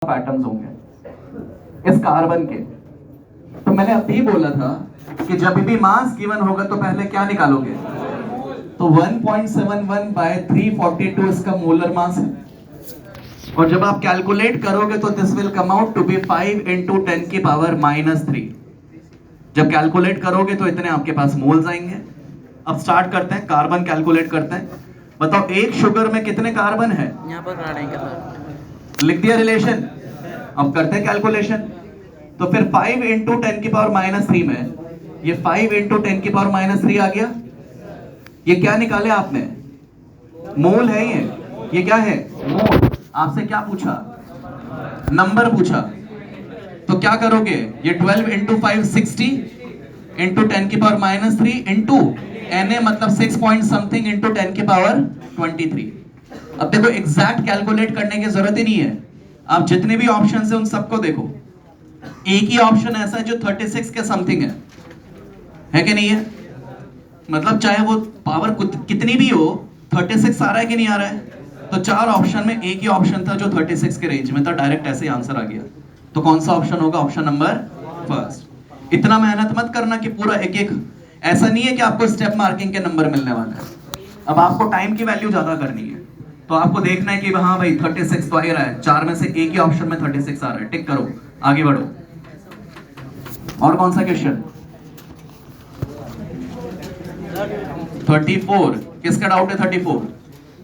Patterns होंगे इस carbon के। तो मैंने अभी बोला था कि जब भी मास गिवन होगा तो पहले क्या निकालोगे, तो 1.71 बाय 342 इसका मोलर मास है। और जब आप कैलकुलेट करोगे तो this will come out to be 5 into 10 की पावर -3। जब कैलकुलेट करोगे तो इतने आपके पास मोल्स आएंगे। अब स्टार्ट करते हैं, कार्बन कैलकुलेट करते हैं। बताओ एक शुगर में कितने कार्बन है, यहाँ पर बना देंगे सर। लिख दिया रिलेशन। अब करते हैं कैलकुलेशन। तो फिर 5 into 10 की पावर -3 में ये 5 into 10 की पावर -3 आ गया। ये क्या निकाले आपने, मोल है। ये क्या है, मोल। आपसे क्या पूछा, नंबर पूछा। तो क्या करोगे, ये 12 into 5 60 into 10 की पावर -3 into Na मतलब 6 point something into 10 की पावर 23। अब देखो एग्जैक्ट कैलकुलेट करने की जरूरत ही नहीं है, आप जितने भी ऑप्शन है उन सबको देखो। एक ही ऑप्शन ऐसा है जो 36 के समथिंग है कि नहीं है। मतलब चाहे वो पावर कितनी भी हो, 36 आ रहा है कि नहीं आ रहा है। तो चार ऑप्शन में एक ही ऑप्शन था जो 36 के रेंज में था, डायरेक्ट ऐसे ही आंसर आ गया। तो कौन सा ऑप्शन होगा, ऑप्शन नंबर फर्स्ट। इतना मेहनत मत करना कि पूरा एक एक, ऐसा नहीं है कि आपको स्टेप मार्किंग के नंबर मिलने वाला है। अब आपको टाइम की वैल्यू ज्यादा करनी है, तो आपको देखना है कि हाँ भाई 36 तो आ ही रहा है, चार में से एक ही ऑप्शन में 36 आ रहा है, टिक करो, आगे बढ़ो। और कौन सा क्वेश्चन, 34। किसका डाउट है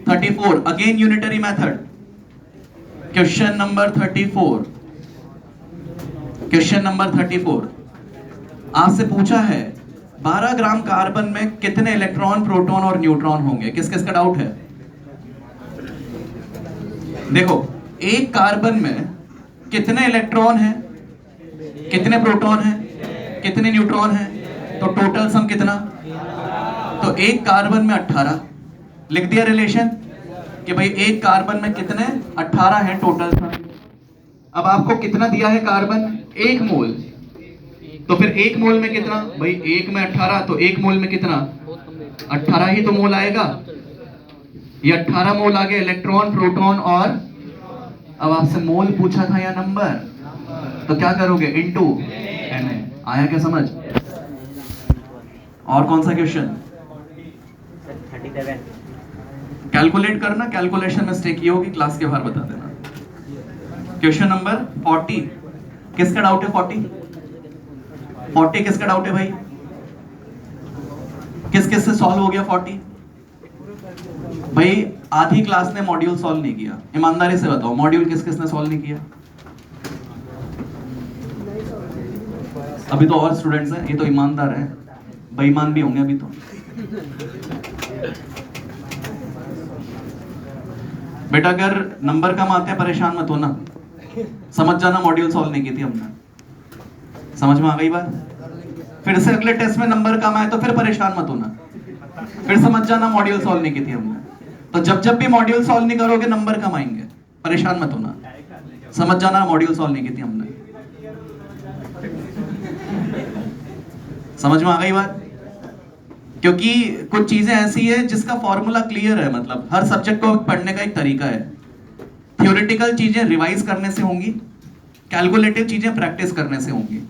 34 again unitary method. Question number 34, question number 34 आपसे पूछा है 12 ग्राम कार्बन में कितने इलेक्ट्रॉन, प्रोटॉन और न्यूट्रॉन होंगे। किस किस का डाउट है। देखो एक कार्बन में कितने इलेक्ट्रॉन हैं, कितने प्रोटॉन हैं, कितने न्यूट्रॉन हैं, तो टोटल सम कितना। तो एक कार्बन में 18, लिख दिया रिलेशन कि भाई एक कार्बन में कितने 18 हैं टोटल सम। अब आपको कितना दिया है कार्बन, 1 मोल। तो फिर 1 मोल में कितना, भाई 1 में 18, तो 1 मोल में कितना 18 ही तो मोल आएगा। ये 18 मोल आ गए इलेक्ट्रॉन, प्रोटॉन और, अब आपसे मोल पूछा था या नंबर, तो क्या करोगे, इनटू Na। आया क्या समझ। और कौन सा क्वेश्चन, 37। कैलकुलेट करना, कैलकुलेशन मिस्टेक ये होगी क्लास के बाहर बता देना। क्वेश्चन नंबर 40, किसका डाउट है 40 किसका डाउट है भाई, किस किस से सॉल्व हो गया 40। भाई आधी क्लास ने मॉड्यूल सॉल्व नहीं किया, ईमानदारी से बताओ मॉड्यूल किस किस ने सॉल्व नहीं किया। अभी तो और स्टूडेंट्स हैं, ये तो ईमानदार हैं, बेईमान भी होंगे अभी तो। बेटा अगर नंबर कम आते हैं परेशान मत होना, समझ जाना मॉड्यूल सॉल्व नहीं की थी हमने। समझ में आ गई बात। फिर से अगले टेस्ट में नंबर कम आए तो फिर परेशान मत होना, फिर समझ जाना मॉड्यूल सॉल्व नहीं की थी हमने। तो जब जब भी मॉड्यूल सॉल्व नहीं करोगे नंबर कम आएंगे, परेशान मत होना, समझ जाना मॉड्यूल सॉल्व नहीं की थी हमने। समझ में आ गई बात। क्योंकि कुछ चीजें ऐसी है जिसका फॉर्मूला क्लियर है, मतलब हर सब्जेक्ट को पढ़ने का एक तरीका है। थ्योरेटिकल चीजें रिवाइज करने से होंगी, कैलकुलेटिव चीजें प्रैक्टिस करने से होंगी।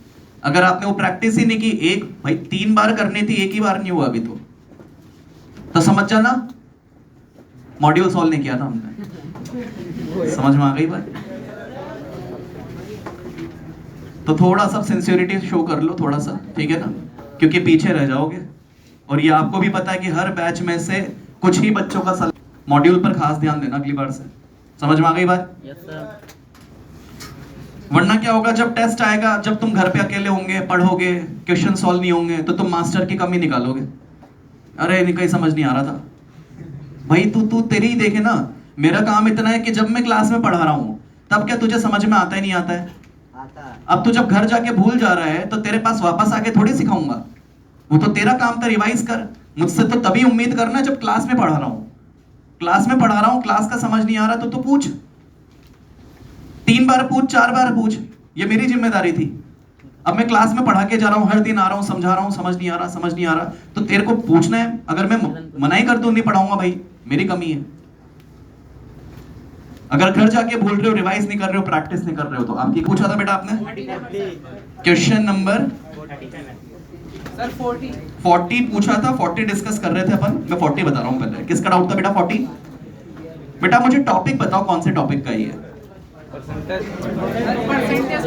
अगर आपने वो प्रैक्टिस ही नहीं की, एक भाई 3 बार करनी थी, एक ही बार नहीं हुआ अभी तो समझ जाना मॉड्यूल सॉल्व नहीं किया था हमने। समझ में आ गई बात। तो थोड़ा सा सिंसियरिटी शो कर लो थोड़ा सा, ठीक है ना, क्योंकि पीछे रह जाओगे। और ये आपको भी पता है कि हर बैच में से कुछ ही बच्चों का मॉड्यूल पर खास ध्यान देना अगली बार से। समझ में आ गई बात। Yes sir. वरना क्या होगा, जब टेस्ट आएगा, जब तुम घर पे अकेले होंगे, पढ़ोगे, क्वेश्चन सॉल्व नहीं होंगे, तो तुम मास्टर की कमी निकालोगे। अरे नहीं कहीं समझ नहीं आ रहा था। भाई तू तेरी ही देखे ना, मेरा काम इतना है कि जब मैं क्लास में पढ़ा रहा हूं तब क्या तुझे समझ में आता ही नहीं आता है। अब तू जब घर जाके भूल जा रहा है तो तेरे पास वापस आके थोड़ी सिखाऊंगा, वो तो तेरा काम था रिवाइज कर। मुझसे तो तभी उम्मीद करना जब क्लास में पढ़ा रहा हूं, क्लास में पढ़ा रहा हूं, क्लास का समझ नहीं आ रहा तो पूछ, 3 बार पूछ, 4 बार पूछ, ये मेरी जिम्मेदारी थी। अब मैं क्लास में पढ़ा के जा रहा हूं, हर दिन आ रहा हूं, समझा रहा हूं, समझ नहीं आ रहा, तो तेरे को पूछना है। अगर मैं मना ही कर दूं नहीं पढ़ाऊंगा, भाई मेरी कमी है। अगर घर जाके भूल रहे हो, रिवाइज नहीं कर रहे हो, प्रैक्टिस नहीं कर रहे हो, तो आपकी पूछा था बेटा आपने क्वेश्चन नंबर सर 40 40 पूछा था। 40 डिस्कस कर रहे थे अपन, मैं 40 बता रहा हूं पहले। किसका डाउट था बेटा 40? बेटा मुझे टॉपिक बताओ, कौन से टॉपिक का ही है?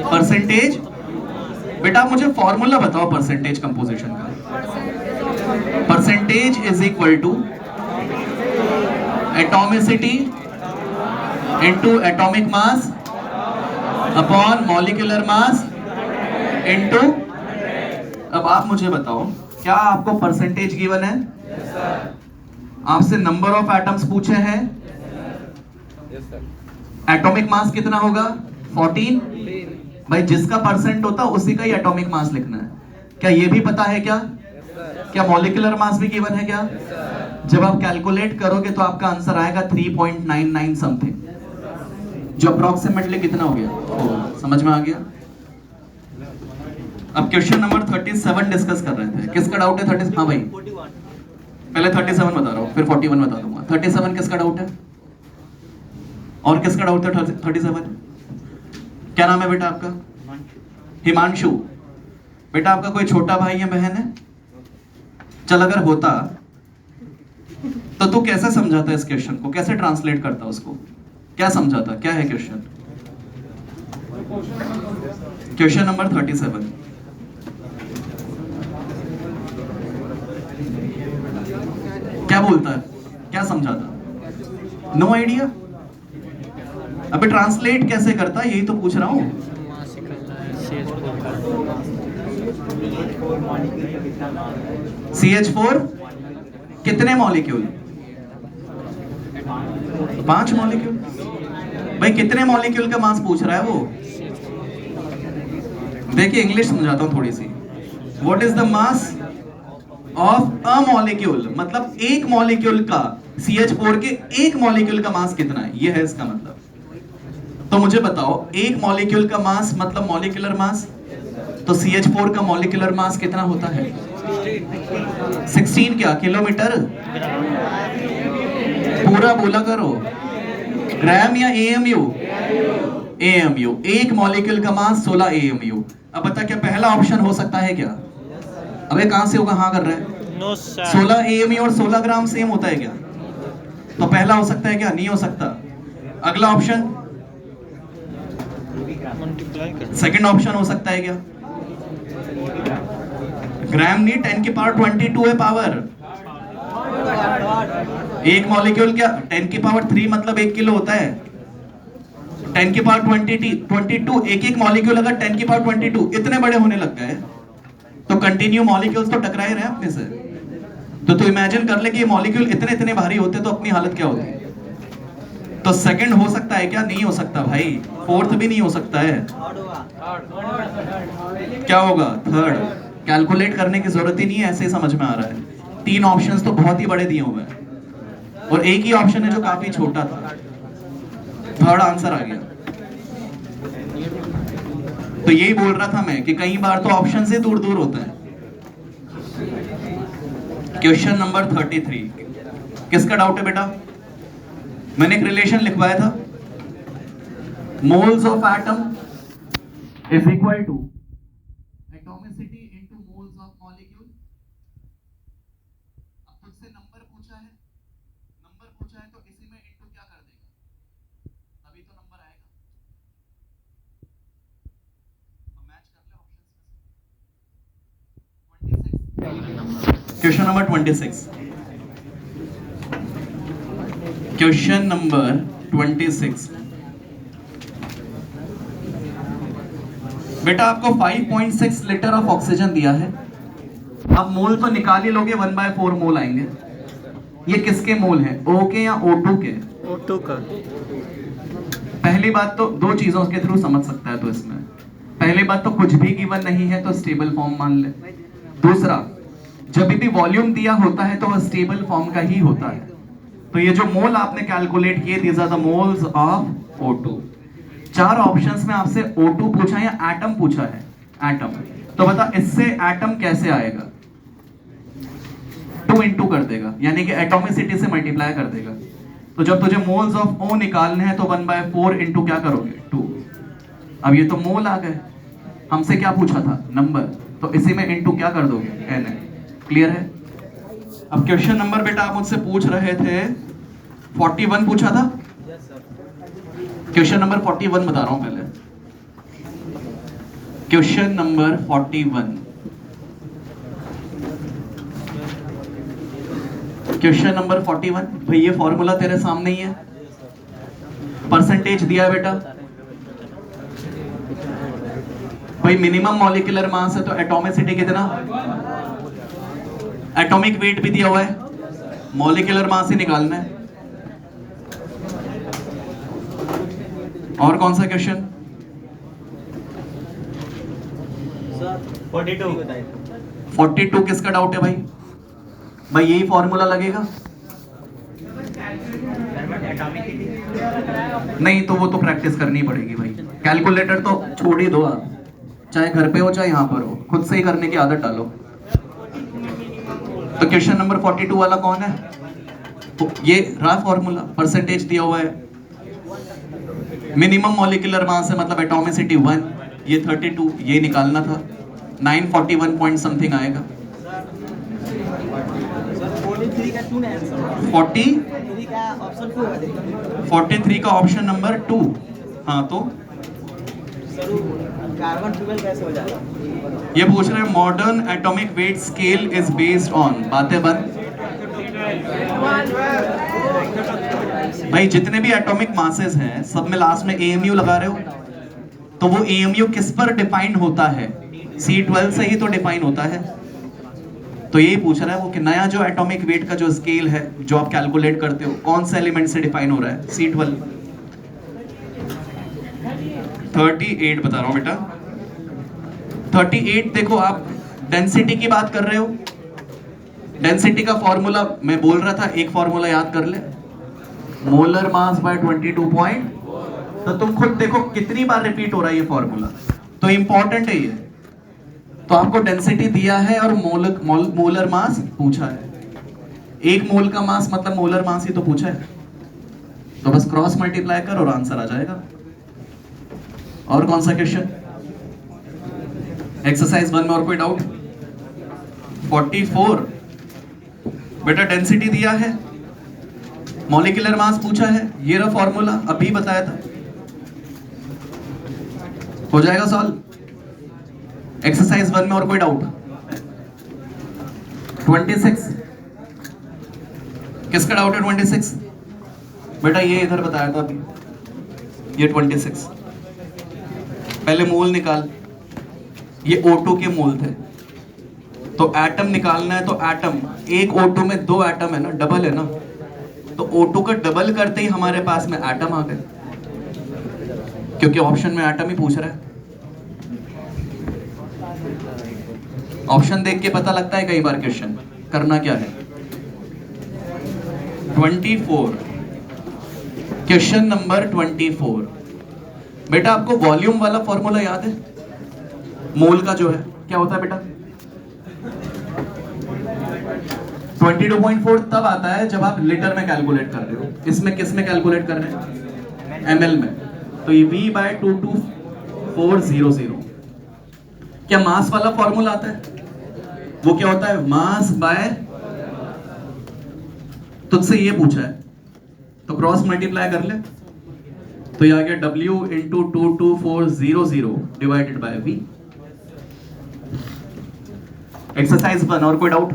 परसेंटेज। बेटा मुझे फॉर्मूला बताओ परसेंटेज कंपोजिशन का। Percentage is equal to atomicity into atomic mass upon molecular mass into. अब आप मुझे बताओ, क्या आपको परसेंटेज गिवन है? आपसे नंबर ऑफ एटम्स पूछे हैं। एटॉमिक मास कितना होगा? 14। भाई जिसका परसेंट होता है उसी का ही एटॉमिक मास लिखना है। क्या ये भी पता है क्या? क्या मॉलिक्यूलर मास भी गिवन है क्या? जब आप कैलकुलेट करोगे तो आपका आंसर आएगा 3.99 समथिंग, जो अप्रोक्सीमेटली कितना हो गया? समझ में आ गया? अब क्वेश्चन नंबर 37 डिस्कस कर रहे थे। किसका डाउट है 30? हाँ भाई, पहले 37 बता रहा हूँ, फिर 41 बता दूंगा। 37 किसका डाउट है? और किसका डाउट है 37? क्या नाम है बेटा आपका? हिमांशु। बेटा आपका कोई छोटा भाई या बहन है? चल अगर होता तो तू कैसे समझाता इस क्वेश्चन को? कैसे ट्रांसलेट करता उसको? क्या समझाता? क्या है क्वेश्चन? Question number 37। क्या बोलता है? क्या समझाता? No idea. अबे ट्रांसलेट कैसे करता, यही तो पूछ रहा हूं। CH4 कितने मॉलिक्यूल? 5 मॉलिक्यूल। भाई कितने मॉलिक्यूल का मास पूछ रहा है वो? देखिए इंग्लिश समझाता हूं थोड़ी सी। What is the mass of a molecule, मतलब एक मॉलिक्यूल का, CH4 के एक मॉलिक्यूल का मास कितना है, ये है इसका मतलब। तो मुझे बताओ, एक मॉलिक्यूल का मास मतलब मॉलिक्यूलर मास, तो CH4 का मॉलिक्यूलर मास कितना होता है? 16 क्या किलोमीटर? पूरा बोला करो। ग्राम या AMU? AMU। एक मॉलिक्यूल का मास 16 AMU। अब बता, क्या पहला ऑप्शन हो सकता है क्या? अबे कहां से होगा? हाँ कर रहा है। 16 AMU और 16 ग्राम सेम होता है क्या? तो पहला हो सकता है क्या? नहीं हो सकता। अगला ऑप्शन, सेकंड ऑप्शन हो सकता है क्या? ग्राम नहीं, 10 की पावर 22 है पावर। एक मॉलिक्यूल क्या 10 की पावर 3 मतलब 1 किलो होता है। 10 की पावर 22, एक एक मॉलिक्यूल अगर 10 की पावर 22 इतने बड़े होने लग गए तो कंटिन्यू मॉलिक्यूल्स तो टकरा ही रहे अपने से। तो इमेजिन कर ले कि ये मॉलिक्यूल इतने इतने भारी होते तो अपनी हालत क्या होती। तो सेकंड हो सकता है क्या? नहीं हो सकता भाई। फोर्थ भी नहीं हो सकता है। क्या होगा? थर्ड। कैलकुलेट करने की जरूरत ही नहीं है, ऐसे ही समझ में आ रहा है। 3 ऑप्शंस तो बहुत ही बड़े दिए हुए हैं और एक ही ऑप्शन है जो काफी छोटा था। थर्ड आंसर आ गया। तो यही बोल रहा था मैं कि कई बार तो ऑप्शन से दूर दूर होता है। Question number 33। किसका डाउट है बेटा? मैंने एक रिलेशन लिखवाया था, moles of atom is equal to atomicity into moles of molecule. अब तुझसे नंबर पूछा है, तो इसी में इनटू क्या कर देगा, तभी तो नंबर आएगा। तो मैच कर ले ऑप्शंस में। Question number 26। Question number 26। बेटा आपको 5.6 लीटर ऑफ ऑक्सीजन दिया है। आप मोल तो निकाल ही लोगे, 1/4 मोल आएंगे। ये किसके मोल हैं? O के या O2 के? O2 का। पहली बात तो 2 चीजों के थ्रू समझ सकता है तो इसमें पहली बात तो कुछ भी गिवन नहीं है तो स्टेबल फॉर्म मान ले। दूसरा, जब भी वॉल्यूम दिया होता है तो वह स्टेबल फॉर्म का ही होता है। तो ये जो मोल आपने कैलकुलेट किए, these are the moles of O2। 4 options में आपसे O2 पूछा है या एटम पूछा है? एटम। तो बता इससे एटम कैसे आएगा? 2 इंटू कर देगा, यानी कि एटॉमिसिटी से मल्टीप्लाई कर देगा। तो जब तुझे मोल्स ऑफ ओ निकालने हैं तो 1/4 इंटू क्या करोगे 2। अब ये तो मोल आ गए, हमसे क्या पूछा था नंबर, तो इसी में इंटू क्या कर दोगे एन है। क्लियर है। अब क्वेश्चन नंबर बेटा आप मुझसे पूछ रहे थे 41 पूछा था। क्वेश्चन नंबर 41 बता रहा हूं पहले। क्वेश्चन नंबर 41, क्वेश्चन नंबर 41 भाई ये फॉर्मूला तेरे सामने ही है, परसेंटेज दिया है बेटा भाई। मिनिमम मॉलिक्यूलर मास है तो एटॉमिसिटी कितना, एटॉमिक वेट भी दिया हुआ है, मॉलिक्यूलर मास ही निकालना है। और कौन सा क्वेश्चन 42 किसका डाउट है भाई? भाई यही फॉर्मूला लगेगा नहीं तो वो तो प्रैक्टिस करनी पड़ेगी भाई। कैलकुलेटर तो छोड़ ही दो आप, चाहे घर पे हो चाहे यहाँ पर हो, खुद से ही करने की आदत डालो। तो क्वेश्चन नंबर 42 वाला कौन है? तो ये रहा फॉर्मूला, परसेंटेज दिया हुआ है, मिनिमम मॉलिक्यूलर मास है मतलब एटॉमिसिटी 1, ये 32, ये निकालना था। 941 पॉइंट समथिंग आएगा। 43 का 2 आंसर 43 का ऑप्शन 2 है। 43 का ऑप्शन नंबर 2। हाँ तो सर कार्बन 12 कैसे हो जाएगा? ये पूछ रहे हैं modern atomic weight scale is based on, बातें बंद भाई। जितने भी एटॉमिक मासेस हैं सब में लास्ट में एएमयू लगा रहे हो, तो वो एएमयू किस पर डिफाइंड होता है? C12 से ही तो डिफाइन होता है। तो यही पूछ रहा है वो कि नया जो एटॉमिक वेट का जो स्केल है जो आप कैलकुलेट करते हो कौन से एलिमेंट से डिफाइन हो रहा है? C12। 38 बता रहा हूं बेटा। 38 देखो आप डेंसिटी की बात कर रहे हो, डेंसिटी का फॉर्मूला मैं बोल रहा था, एक फॉर्मूला याद कर ले, मोलर मास बाय 22 पॉइंट। तो तुम खुद देखो कितनी बार रिपीट हो रहा है ये फॉर्मूला, तो इंपॉर्टेंट है ये। तो आपको डेंसिटी दिया है और मोलर मास पूछा है। एक मोल का मास मतलब मोलर मास ही तो पूछा है, तो बस क्रॉस मल्टीप्लाई कर और आंसर आ जाएगा। और कौन सा क्वेश्चन? एक्सरसाइज 1 में और कोई डाउट? 44 बेटा डेंसिटी दिया है, मॉलिक्यूलर मास पूछा है, ये रहा फॉर्मूला अभी बताया था, हो जाएगा सॉल्व। एक्सरसाइज 1 में और कोई डाउट? 26 किसका डाउट है? 26 बेटा ये इधर बताया था अभी, ये 26। पहले मोल निकाल, ये O2 के मोल थे, तो एटम निकालना है, तो एटम एक O2 में 2 एटम है ना, डबल है ना, तो O2 का डबल करते ही हमारे पास में एटम आ गए, क्योंकि ऑप्शन में एटम ही पूछ रहा है। ऑप्शन देख के पता लगता है कई बार क्वेश्चन। करना क्या है? 24 क्वेश्चन नंबर 24 बेटा आपको वॉल्यूम वाला फॉर्मूला याद है? मोल का जो है क्या होता है बेटा? 22.4 तब आता है जब आप लीटर में कैलकुलेट कर रहे हो। इसमें किस में कैलकुलेट कर रहे हैं? ml में। तो ये V/22400। क्या मास वाला फॉर्मूला आता है? वो क्या होता है? मास बाय, तुझसे ये पूछा है तो क्रॉस मल्टीप्लाई कर ले, तो ये आ गया W × 22400 divided by V। Exercise 1 और कोई डाउट?